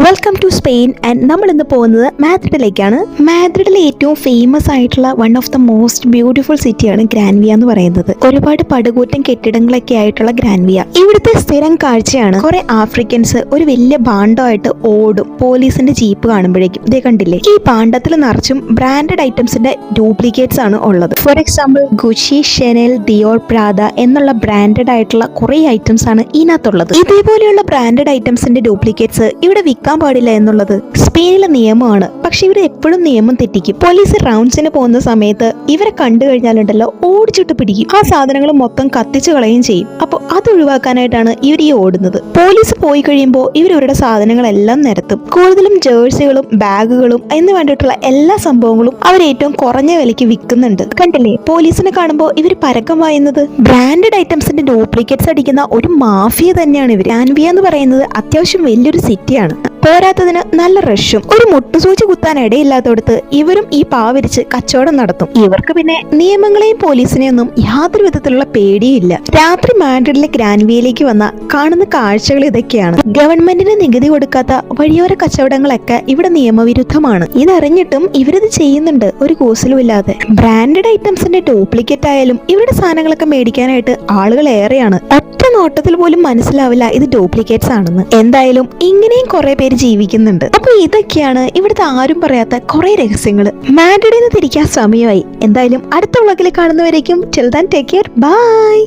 Welcome to Spain and നമ്മൾ ഇന്ന് പോകുന്നത് മാദ്രിഡിലേക്കാണ്. മാദ്രിഡിലെ ഏറ്റവും ഫേമസ് ആയിട്ടുള്ള one of the most beautiful സിറ്റിയാണ് ഗ്രാൻവിയ എന്ന് പറയുന്നത്. ഒരുപാട് പടുകൂറ്റൻ കെട്ടിടങ്ങളൊക്കെ ആയിട്ടുള്ള ഗ്രാൻവിയ ഇവിടുത്തെ സ്ഥിരം കാഴ്ചയാണ്. കുറെ ആഫ്രിക്കൻസ് ഒരു വലിയ ഭാണ്ഡമായിട്ട് ഓടും പോലീസിന്റെ ജീപ്പ് കാണുമ്പോഴേക്കും. ഇതേ കണ്ടില്ലേ, ഈ ഭാണ്ഡത്തിൽ നിറച്ചും ബ്രാൻഡഡ് ഐറ്റംസിന്റെ ഡ്യൂപ്ലിക്കേറ്റ്സ് ആണ് ഉള്ളത്. ഫോർ എക്സാമ്പിൾ ഗുച്ചി, ഷെനൽ, ദിയോർ, പ്രാദ എന്നുള്ള ബ്രാൻഡഡ് ആയിട്ടുള്ള കുറെ ഐറ്റംസ് ആണ് ഇതിനകത്തുള്ളത്. ഇതേപോലെയുള്ള ബ്രാൻഡഡ് ഐറ്റംസിന്റെ ഡ്യൂപ്ലിക്കേറ്റ്സ് ഇവിടെ വിൽക്കാൻ പാടില്ല എന്നുള്ളത് സ്പെയിനിലെ നിയമമാണ്. പക്ഷെ ഇവർ എപ്പോഴും നിയമം തെറ്റിക്കും. പോലീസ് റൗണ്ട്സിന് പോകുന്ന സമയത്ത് ഇവരെ കണ്ടു കഴിഞ്ഞാലുണ്ടല്ലോ ഓടിച്ചിട്ട് പിടിക്കും. ആ സാധനങ്ങൾ മൊത്തം കത്തിച്ചു കളയുകയും ചെയ്യും. അപ്പോൾ അത് ഒഴിവാക്കാനായിട്ടാണ് ഇവർ ഈ ഓടുന്നത്. പോലീസ് പോയി കഴിയുമ്പോൾ ഇവരുടെ സാധനങ്ങളെല്ലാം നിരത്തും. കൂടുതലും ജേഴ്സികളും ബാഗുകളും എന്ന് വേണ്ടിയിട്ടുള്ള എല്ലാ സംഭവങ്ങളും അവർ ഏറ്റവും കുറഞ്ഞ വിലയ്ക്ക് വിൽക്കുന്നുണ്ട്. കണ്ടില്ലേ, പോലീസിനെ കാണുമ്പോൾ ഇവർ പരക്കം വായുന്നത്. ബ്രാൻഡഡ് ഐറ്റംസിന്റെ ഡ്യൂപ്ലിക്കേറ്റ്സ് അടിക്കുന്ന ഒരു മാഫിയ തന്നെയാണ് ഇവർ. ഗ്രാൻവിയ എന്ന് പറയുന്നത് അത്യാവശ്യം വലിയൊരു സിറ്റിയാണ്. പോരാത്തതിന് നല്ല റഷും. ഒരു മുട്ടുസൂചി കുത്താൻ ഇടയില്ലാത്തടത്ത് ഇവരും ഈ പാവരിച്ച് കച്ചവടം നടത്തും. ഇവർക്ക് പിന്നെ നിയമങ്ങളെയും പോലീസിനെയൊന്നും യാതൊരു വിധത്തിലുള്ള പേടിയില്ല. രാത്രി മാഡ്രിഡിലെ ഗ്രാൻവിയയിലേക്ക് വന്ന കാണുന്ന കാഴ്ചകൾ ഇതൊക്കെയാണ്. ഗവൺമെന്റിന് നികുതി കൊടുക്കാത്ത വഴിയോര കച്ചവടങ്ങളൊക്കെ ഇവിടെ നിയമവിരുദ്ധമാണ്. ഇതറിഞ്ഞിട്ടും ഇവരിത് ചെയ്യുന്നുണ്ട് ഒരു കൂസലും ഇല്ലാതെ. ബ്രാൻഡഡ് ഐറ്റംസിന്റെ ഡ്യൂപ്ലിക്കേറ്റ് ആയാലും ഇവരുടെ സാധനങ്ങളൊക്കെ മേടിക്കാനായിട്ട് ആളുകൾ ഏറെയാണ്. ഒറ്റ നോട്ടത്തിൽ പോലും മനസ്സിലാവില്ല ഇത് ഡ്യൂപ്ലിക്കേറ്റ്സ് ആണെന്ന്. എന്തായാലും ഇങ്ങനെയും കുറെ പേര് ജീവിക്കുന്നുണ്ട്. അപ്പൊ ഇതൊക്കെയാണ് ഇവിടുത്തെ ആരും പറയാത്ത കുറെ രഹസ്യങ്ങൾ. മാഡ്രിഡിൽ നിന്ന് തിരിക്കാൻ സമയമായി. എന്തായാലും അടുത്ത വ്ളോഗിൽ കാണുന്നവരേക്കും till then take care, by.